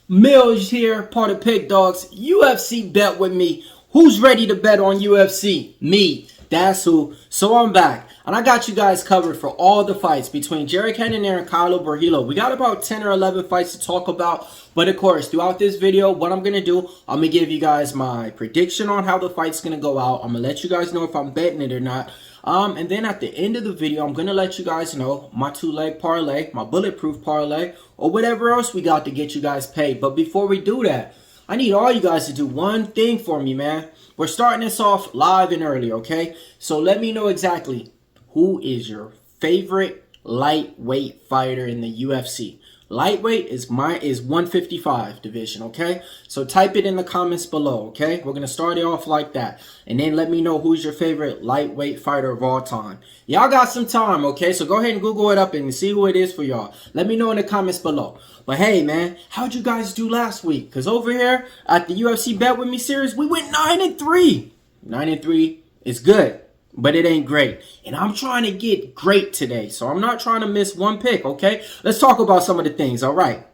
Millz here, part of Pick Dawgz. UFC bet with me. Who's ready to bet on UFC? Me. That's who. So I'm back. And I got you guys covered for all the fights between Cannonier and Barilo. We got about 10 or 11 fights to talk about. But of course, throughout this video, what I'm going to do, I'm going to give you guys my prediction on how the fight's going to go out. I'm going to let you guys know if I'm betting it or not. And then at the end of the video, I'm going to let you guys know my two-leg parlay, my bulletproof parlay, or whatever else we got to get you guys paid. But before we do that, I need all you guys to do one thing for me, man. We're starting this off live and early, okay? So let me know exactly who is your favorite lightweight fighter in the UFC. Lightweight is 155 division, okay? So type it in the comments below, okay? We're going to start it off like that. And then let me know who's your favorite lightweight fighter of all time. Y'all got some time, okay? So go ahead and Google it up and see who it is for y'all. Let me know in the comments below. But hey, man, how'd you guys do last week? Because over here at the UFC Bet With Me series, we went 9-3. 9-3 is good, but it ain't great. And I'm trying to get great today, so I'm not trying to miss one pick, okay? Let's talk about some of the things, all right?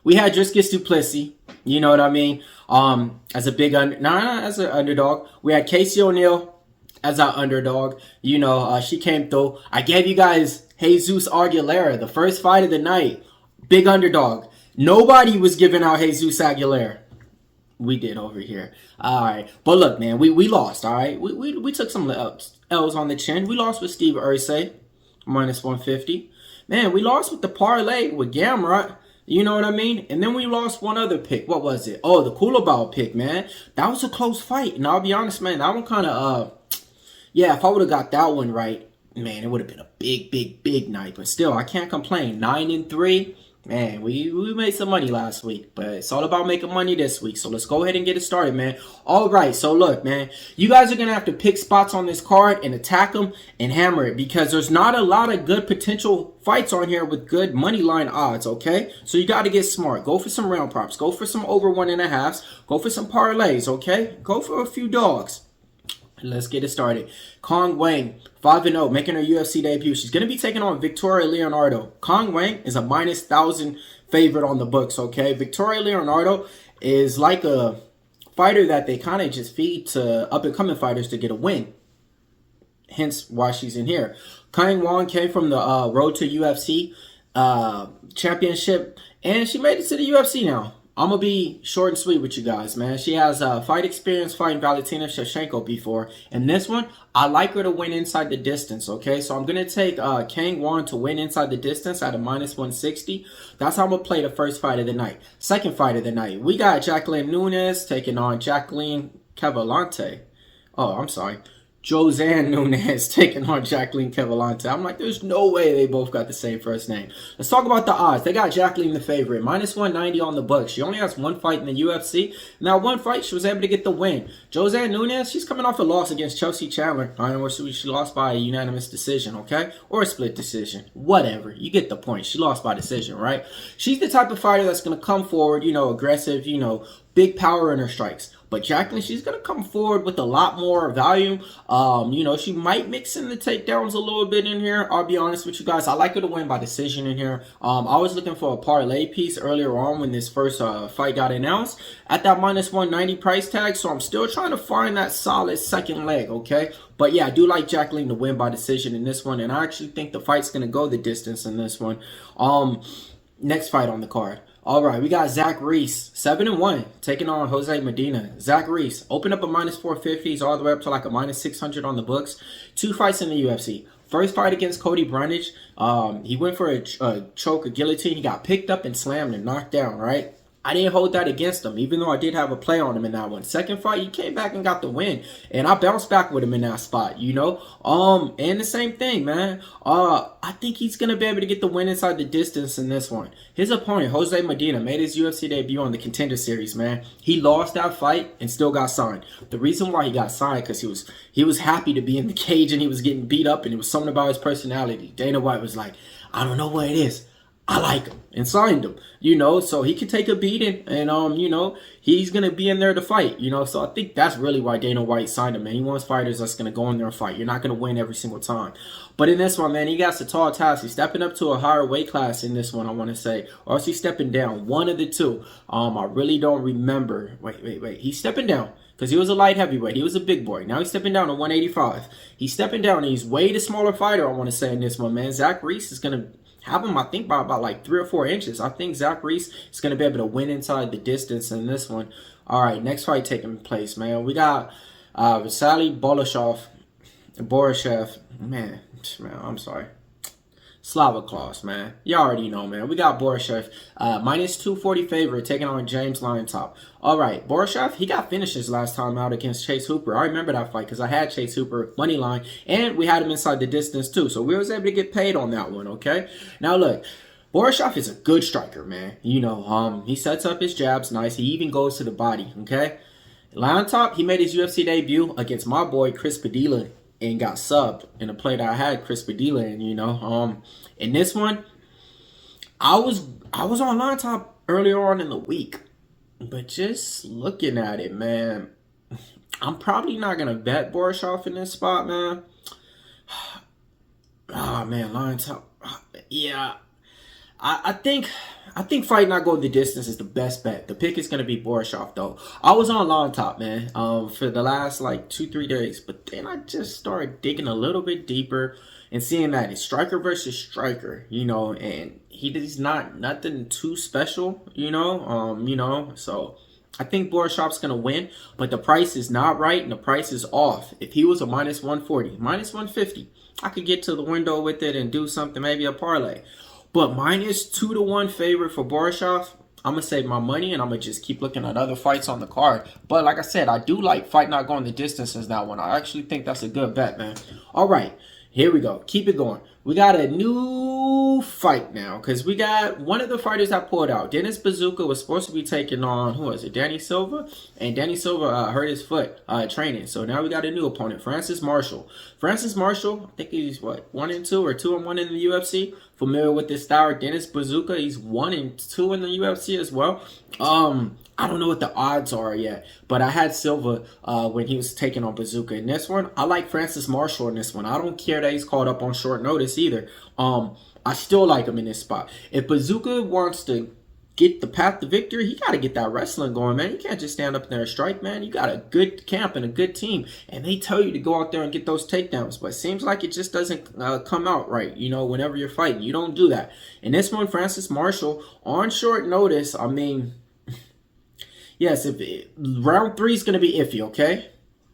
We had Dricus Duplessis, you know what I mean, as a big as an underdog. We had Casey O'Neill as our underdog. You know, she came through. I gave you guys Jesus Aguilera, the first fight of the night. Big underdog. Nobody was giving out Jesus Aguilera. We did over here. All right. But look, man, we lost, all right? We took some L's on the chin. We lost with Steve Ursay, minus 150. Man, we lost with the parlay with Gamrot. You know what I mean? And then we lost one other pick. What was it? Oh, the Kulabau pick, man. That was a close fight. And I'll be honest, man, that one kind of, yeah, if I would have got that one right, man, it would have been a big night. But still, I can't complain. 9-3. Man, we made some money last week, but it's all about making money this week. So let's go ahead and get it started, man. All right, so look, man, you guys are going to have to pick spots on this card and attack them and hammer it because there's not a lot of good potential fights on here with good money line odds, okay? So you got to get smart. Go for some round props. Go for some over 1.5s. Go for some parlays, okay? Go for a few dogs. Let's get it started. Wang, 5-0, making her UFC debut. She's going to be taking on Victoria Leonardo. Wang is a minus 1,000 favorite on the books, okay? Victoria Leonardo is like a fighter that they kind of just feed to up-and-coming fighters to get a win. Hence why she's in here. Wang came from the Road to UFC championship, and she made it to the UFC now. I'm going to be short and sweet with you guys, man. She has fight experience fighting Valentine before. And this one, I like her to win inside the distance, okay? So I'm going to take Wang to win inside the distance at a minus 160. That's how I'm going to play the first fight of the night. Second fight of the night, we got Jacqueline Nunes taking on Jacqueline Kevante. Oh, I'm sorry. Josanne Nunes taking on Jacqueline Kevante. I'm like, there's no way they both got the same first name. Let's talk about the odds. They got Jacqueline the favorite. Minus 190 on the books. She only has one fight in the UFC. Now, one fight, she was able to get the win. Josanne Nunes, she's coming off a loss against Chelsea Chandler. I know she lost by a unanimous decision, okay? Or a split decision. Whatever. You get the point. She lost by decision, right? She's the type of fighter that's going to come forward, you know, aggressive, you know, big power in her strikes. But Jacqueline, she's going to come forward with a lot more volume. You know, she might mix in the takedowns a little bit in here. I'll be honest with you guys. I like her to win by decision in here. I was looking for a parlay piece earlier on when this first fight got announced at that minus 190 price tag. So I'm still trying to find that solid second leg, okay? But yeah, I do like Jacqueline to win by decision in this one. And I actually think the fight's going to go the distance in this one. Next fight on the card. All right, we got Zach Reese, 7-1, taking on Jose Medina. Zach Reese opened up a minus 450. He's all the way up to like a minus 600 on the books. 2 fights in the UFC. First fight against Cody Brundage. He went for a choke, a guillotine. He got picked up and slammed and knocked down, right? I didn't hold that against him, even though I did have a play on him in that one. Second fight, he came back and got the win. And I bounced back with him in that spot, you know? And the same thing, man. I think he's going to be able to get the win inside the distance in this one. His opponent, Jose Medina, made his UFC debut on the Contender Series, man. He lost that fight and still got signed. The reason why he got signed, because he was happy to be in the cage and he was getting beat up, and it was something about his personality. Dana White was like, I don't know what it is. I like him and signed him, you know, so he could take a beating and, you know, he's going to be in there to fight, you know, so I think that's really why Dana White signed him, man. He wants fighters that's going to go in there and fight. You're not going to win every single time. But in this one, man, he got a tall task. He's stepping up to a higher weight class in this one, I want to say, or else he's stepping down. One of the two. I really don't remember. Wait. He's stepping down. Because he was a light heavyweight. He was a big boy. Now he's stepping down to 185. He's stepping down and he's way the smaller fighter, I want to say, in this one, man. Zach Reese is going to have him, I think, by about like 3 or 4 inches. I think Zach Reese is going to be able to win inside the distance in this one. All right, next fight taking place, man. We got Vasily Borralho. Man, I'm sorry. Slava Claus, man. You already know, man. We got Borralho, minus 240 favorite, taking on James Liontop. All right, Borralho, he got finishes last time out against Chase Hooper. I remember that fight because I had Chase Hooper money line, and we had him inside the distance too. So we was able to get paid on that one, okay? Now look, Borralho is a good striker, man. You know, he sets up his jabs nice. He even goes to the body, okay? Liontop, he made his UFC debut against my boy Chris Padilla and got subbed in a play that I had Chris Padilla in, you know. In this one, I was on Liontop earlier on in the week. But just looking at it, man, I'm probably not going to bet Borralho in this spot, man. Oh, man, Liontop. Yeah. I think fight not going the distance is the best bet. The pick is going to be Borralho, though. I was on Liontop, man, for the last, like, 2-3 days. But then I just started digging a little bit deeper and seeing that it's striker versus striker, you know, and he's not nothing too special, you know, so I think Borralho's going to win, but the price is not right and the price is off. If he was a minus 140, minus 150, I could get to the window with it and do something, maybe a parlay. But minus 2-1 favorite for Borralho, I'm going to save my money and I'm going to just keep looking at other fights on the card. But like I said, I do like fight not going the distance as that one. I actually think that's a good bet, man. All right. Here we go. Keep it going. We got a new fight now because we got one of the fighters that pulled out. Dennis Bazooka was supposed to be taking on, who was it, Danny Silva? And Danny Silva hurt his foot training. So now we got a new opponent, Francis Marshall. Francis Marshall, I think he's, what, 1-2 or 2-1 in the UFC. Familiar with this style. Dennis Bazooka, he's 1-2 in the UFC as well. I don't know what the odds are yet, but I had Silva when he was taking on Bazooka in this one. I like Francis Marshall in this one. I don't care that he's called up on short notice either. I still like him in this spot. If Bazooka wants to get the path to victory, he got to get that wrestling going, man. You can't just stand up there and strike, man. You got a good camp and a good team, and they tell you to go out there and get those takedowns, but it seems like it just doesn't come out right, you know, whenever you're fighting. You don't do that. In this one, Francis Marshall, on short notice, I mean, yes, round 3 is going to be iffy, okay?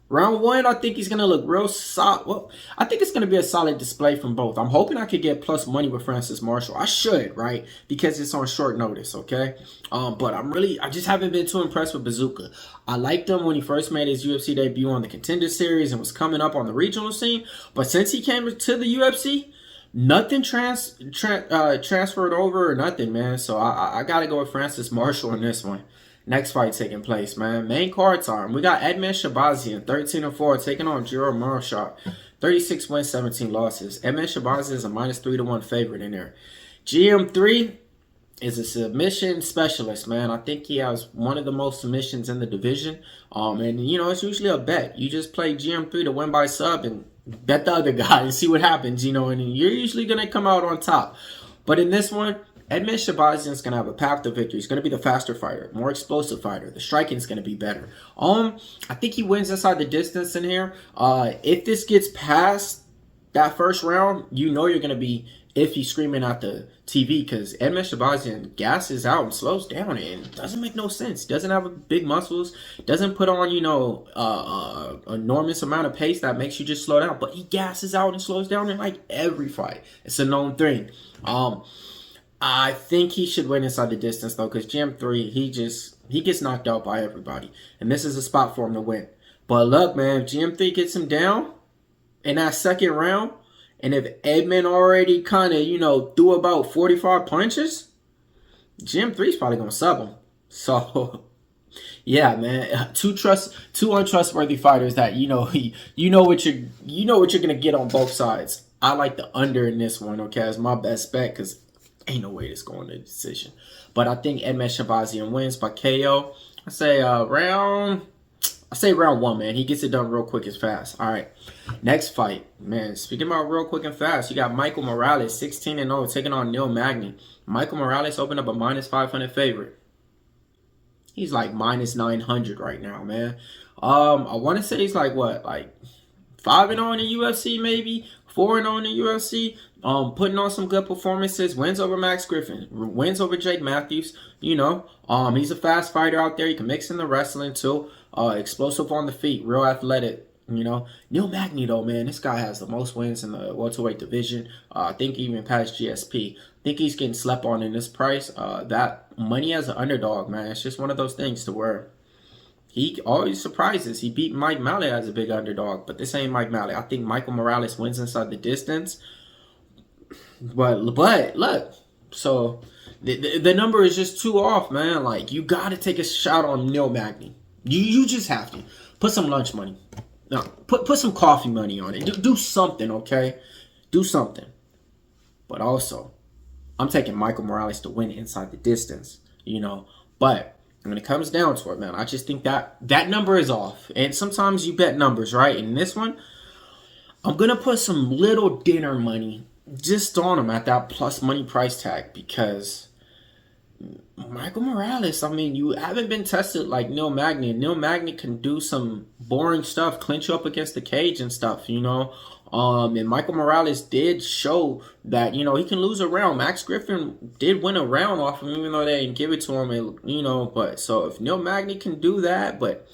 Round 1, I think he's going to look real solid. Well, I think it's going to be a solid display from both. I'm hoping I could get plus money with Francis Marshall. I should, right? Because it's on short notice, okay? But I just haven't been too impressed with Bazooka. I liked him when he first made his UFC debut on the Contender Series and was coming up on the regional scene. But since he came to the UFC, nothing transferred over or nothing, man. So I got to go with Francis Marshall in this one. Next fight taking place, man. Main card time. We got Edmund Shabazian, 13-4, taking on Jiro Marshall, 36 wins, 17 losses. Edmund Shabazian is a minus 3-1 favorite in there. GM3 is a submission specialist, man. I think he has one of the most submissions in the division. And, you know, it's usually a bet. You just play GM3 to win by sub and bet the other guy and see what happens, you know, and you're usually going to come out on top. But in this one, Edmund Shabazian is going to have a path to victory. He's going to be the faster fighter, more explosive fighter. The striking is going to be better. I think he wins inside the distance in here. If this gets past that first round, you know you're going to be iffy screaming at the TV because Edmund Shabazian gasses out and slows down and doesn't make no sense. Doesn't have big muscles. Doesn't put on, you know, enormous amount of pace that makes you just slow down. But he gasses out and slows down in like every fight. It's a known thing. I think he should win inside the distance, though, because GM3, he gets knocked out by everybody. And this is a spot for him to win. But look, man, if GM3 gets him down in that second round, and if Edmund already kind of, you know, threw about 45 punches, GM3's probably going to sub him. So, yeah, man, two untrustworthy fighters that, you know what you're going to get on both sides. I like the under in this one, okay, as my best bet, because Ain't no way this going to decision. But I think Shabazian wins by KO. I say round 1, man. He gets it done real quick and fast. All right. Next fight, man. Speaking about real quick and fast, you got Michael Morales, 16-0, taking on Magny. Michael Morales opened up a -500 favorite. He's like -900 right now, man. I want to say he's like what, like 5-0 in the UFC, maybe 4-0 in the UFC. Putting on some good performances. Wins over Max Griffin. Wins over Jake Matthews. You know, he's a fast fighter out there. He can mix in the wrestling too. Explosive on the feet. Real athletic. You know, Magny though, man, this guy has the most wins in the welterweight division. I think even past GSP. I think he's getting slept on in this price. That money as an underdog, man, it's just one of those things to where he always surprises. He beat Mike Malley as a big underdog, but this ain't Mike Malley. I think Michael Morales wins inside the distance. But look, so the number is just too off, man. Like, you got to take a shot on Magny. You just have to put some lunch money. No, put some coffee money on it. Do something, okay? Do something. But also, I'm taking Michael Morales to win inside the distance, you know. But when it comes down to it, man, I just think that number is off. And sometimes you bet numbers, right? In this one, I'm going to put some little dinner money just on him at that plus money price tag, because Michael Morales, I mean, you haven't been tested like Magny. And Magny can do some boring stuff, clinch you up against the cage and stuff, you know. And Michael Morales did show that, you know, he can lose a round. Max Griffin did win a round off of him, even though they didn't give it to him, you know. But so if Magny can do that, but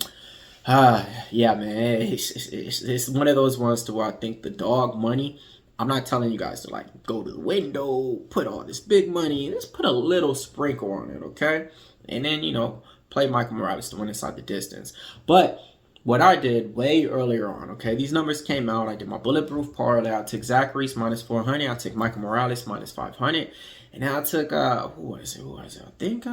yeah, man, it's one of those ones to where I think the dog money. I'm not telling you guys to like go to the window, put all this big money. Just put a little sprinkle on it, okay? And then, you know, play Michael Morales to win inside the distance. But what I did way earlier on, okay, these numbers came out. I did my bulletproof parlay. I took Zach Reese -400. I took Michael Morales -500. And then I took who was it? I think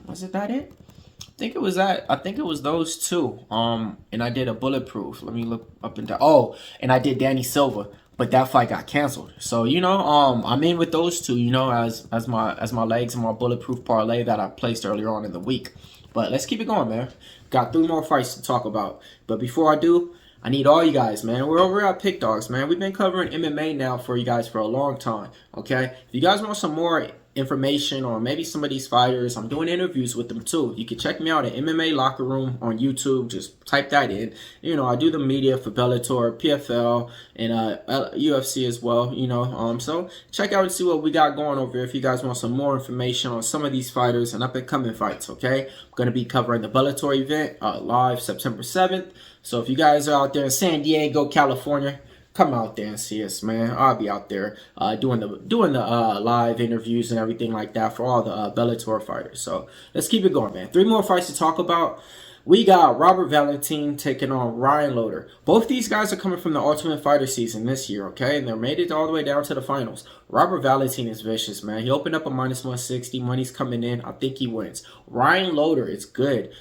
was it that it? I think it was that. I think it was those two. And I did a bulletproof. Let me look up and down. Oh, and I did Danny Silva. But that fight got canceled. So, you know, I'm in with those two, you know, as my legs and my bulletproof parlay that I placed earlier on in the week. But let's keep it going, man. Got 3 more fights to talk about. But before I do, I need all you guys, man. We're over at Pick Dawgz, man. We've been covering MMA now for you guys for a long time, okay? If you guys want some more information on maybe some of these fighters, I'm doing interviews with them too. You can check me out at MMA Locker Room on YouTube. Just type that in. You know, I do the media for Bellator, PFL, and UFC as well, you know. So check out and see what we got going over here if you guys want some more information on some of these fighters and up and coming fights, okay? I'm going to be covering the Bellator event live September 7th. So if you guys are out there in San Diego, California, come out there and see us, man. I'll be out there doing the live interviews and everything like that for all the Bellator fighters. So let's keep it going, man. 3 more fights to talk about. We got Robert Valentine taking on Ryan Loder. Both these guys are coming from the Ultimate Fighter season this year, okay? And they made it all the way down to the finals. Robert Valentine is vicious, man. He opened up a -160. Money's coming in. I think he wins. Ryan Loder is good.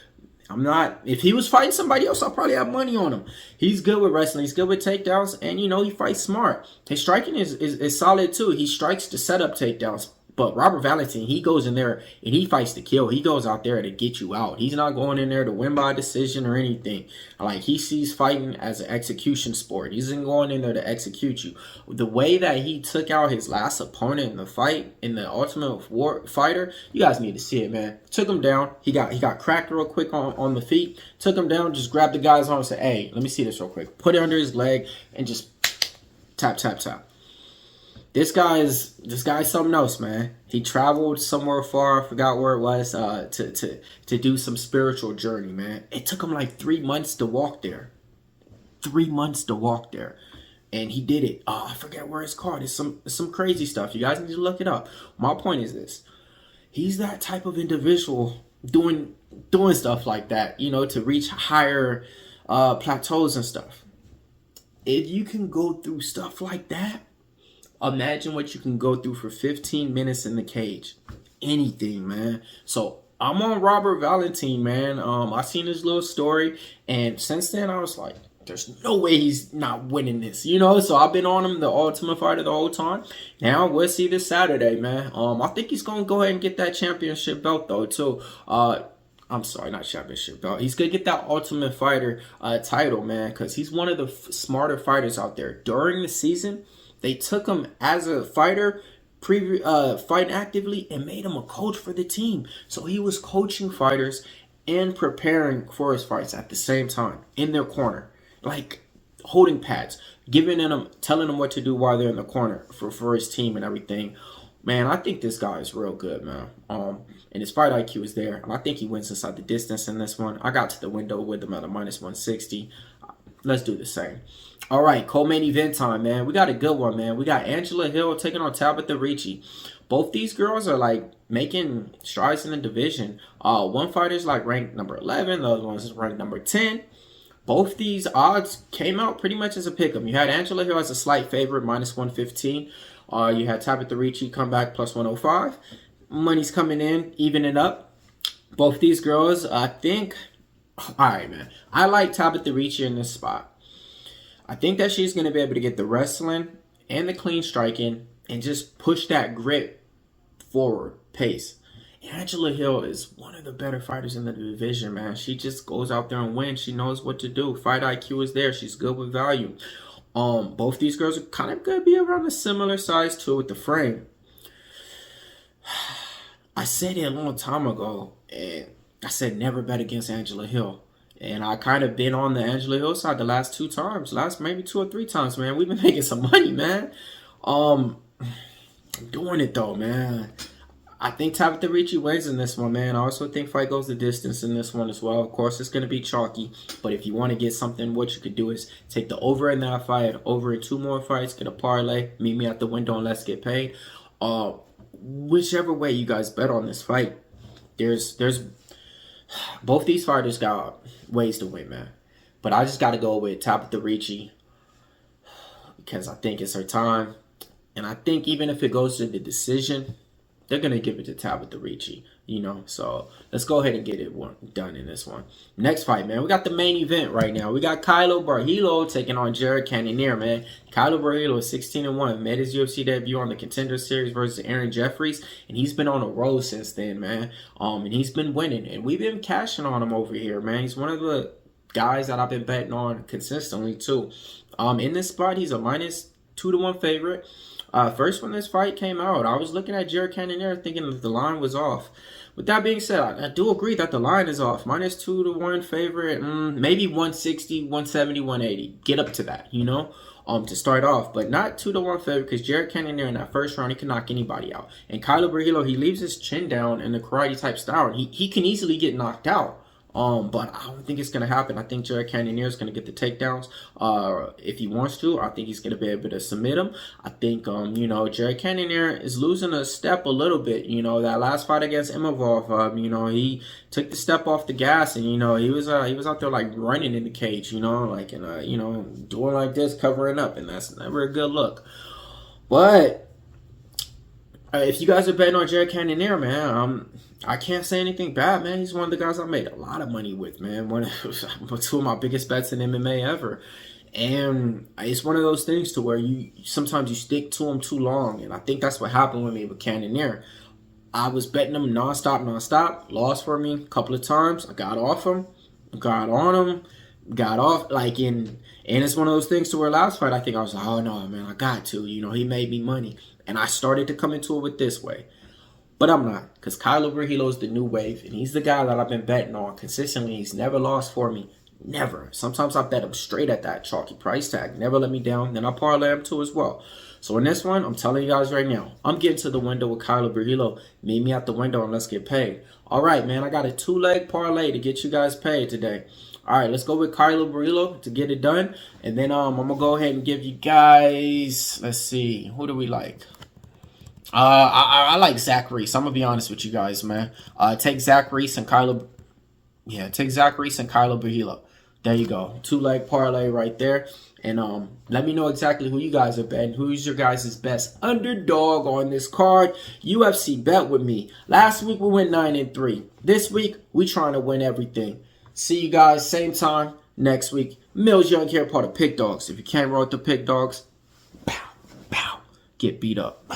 If he was fighting somebody else, I'll probably have money on him. He's good with wrestling. He's good with takedowns. And, you know, he fights smart. His striking is solid, too. He strikes to set up takedowns. But Robert Valentine, he goes in there and he fights to kill. He goes out there to get you out. He's not going in there to win by decision or anything. Like, he sees fighting as an execution sport. He isn't going in there to execute you. The way that he took out his last opponent in the fight, in the Ultimate Fighter, you guys need to see it, man. Took him down. He got cracked real quick on the feet. Took him down, just grabbed the guy's arm and said, hey, let me see this real quick. Put it under his leg and just tap, tap, tap. This guy's something else, man. He traveled somewhere far, I forgot where it was, to do some spiritual journey, man. It took him like 3 months to walk there. 3 months to walk there. And he did it. Oh, I forget where it's called. It's some crazy stuff. You guys need to look it up. My point is this. He's that type of individual doing stuff like that, you know, to reach higher plateaus and stuff. If you can go through stuff like that, imagine what you can go through for 15 minutes in the cage. Anything, man. So I'm on Robert Valentine, man. I seen his little story, and since then I was like, there's no way he's not winning this, you know. So I've been on him, the Ultimate Fighter, the whole time. Now we'll see this Saturday, man. I think he's gonna go ahead and get that championship belt though, too. I'm sorry, not championship belt. He's gonna get that Ultimate Fighter title, man, because he's one of the smarter fighters out there. During the season, they took him as a fighter, fighting actively, and made him a coach for the team. So he was coaching fighters and preparing for his fights at the same time in their corner, like holding pads, telling them what to do while they're in the corner for his team and everything. Man, I think this guy is real good, man. And his fight IQ is there, and I think he wins inside the distance in this one. I got to the window with him at a -160. Let's do the same. All right, co-main event time, man. We got a good one, man. We got Angela Hill taking on Tabitha Ricci. Both these girls are like making strides in the division. One fighter's like ranked number 11, the other one's ranked number 10. Both these odds came out pretty much as a pick'em. You had Angela Hill as a slight favorite, -115. You had Tabitha Ricci come back +105. Money's coming in, evening up. Both these girls, I think. All right, man. I like Tabitha Ricci in this spot. I think that she's going to be able to get the wrestling and the clean striking and just push that grit forward pace. Angela Hill is one of the better fighters in the division, man. She just goes out there and wins. She knows what to do. Fight IQ is there. She's good with value. Both these girls are kind of going to be around a similar size too with the frame. I said it a long time ago, and I said never bet against Angela Hill. And I kind of been on the Angela Hill side the last 2 times. Last maybe 2 or 3 times, man. We've been making some money, man. I'm doing it, though, man. I think Tabitha Ricci wins in this one, man. I also think fight goes the distance in this one as well. Of course, it's going to be chalky. But if you want to get something, what you could do is take the over in that fight, over in 2 more fights, get a parlay, meet me at the window, and let's get paid. Whichever way you guys bet on this fight, there's both these fighters got ways to win, man. But I just got to go with Tabitha Ricci because I think it's her time. And I think even if it goes to the decision, they're going to give it to Tabitha Ricci, you know. So let's go ahead and get it done in this one. Next fight, man. We got the main event right now. We got Borralho taking on Cannonier, man. Borralho is 16-1. Made his UFC debut on the Contender Series versus Aaron Jeffries. And he's been on a roll since then, man. And he's been winning. And we've been cashing on him over here, man. He's one of the guys that I've been betting on consistently, too. In this spot, he's a -2-1 favorite. First when this fight came out, I was looking at Cannonier thinking that the line was off. With that being said, I do agree that the line is off. -2-1 favorite, maybe 160, 170, 180. Get up to that, you know, to start off. But not 2-1 favorite because Cannonier in that first round, he can knock anybody out. And Borralho, he leaves his chin down in the karate type style. And he can easily get knocked out. But I don't think it's going to happen. I think Cannonier is going to get the takedowns. If he wants to, I think he's going to be able to submit him. I think, you know, Cannonier is losing a step a little bit. You know, that last fight against Imavov, you know, he took the step off the gas and, you know, he was out there like running in the cage, you know, like, and, you know, doing like this, covering up. And that's never a good look. But if you guys are betting on Cannonier, man, I can't say anything bad, man. He's one of the guys I made a lot of money with, man. 2 of my biggest bets in MMA ever. And it's one of those things to where sometimes you stick to him too long. And I think that's what happened with me with Cannonier. I was betting him nonstop. Lost for me a couple of times. I got off him, got on him, got off. And it's one of those things to where last fight, I think I was like, oh, no, man, I got to. You know, he made me money. And I started to come into it with this way. But I'm not, because Borralho is the new wave, and he's the guy that I've been betting on consistently. He's never lost for me. Never. Sometimes I bet him straight at that chalky price tag. Never let me down. Then I parlay him too as well. So in this one, I'm telling you guys right now, I'm getting to the window with Borralho. Meet me at the window and let's get paid. All right, man, I got a 2-leg parlay to get you guys paid today. All right, let's go with Borralho to get it done. And then I'm going to go ahead and give you guys, let's see, who do we like? I like Zach Reese. I'm gonna be honest with you guys, man. Take Zach Reese and Borralho. There you go. 2-leg parlay right there. And let me know exactly who you guys are betting. Who's your guys' best underdog on this card? UFC bet with me. Last week we went 9-3. This week we trying to win everything. See you guys same time next week. Millz Young here, part of Pick Dawgz. If you can't roll with the Pick Dawgz, pow, pow, get beat up.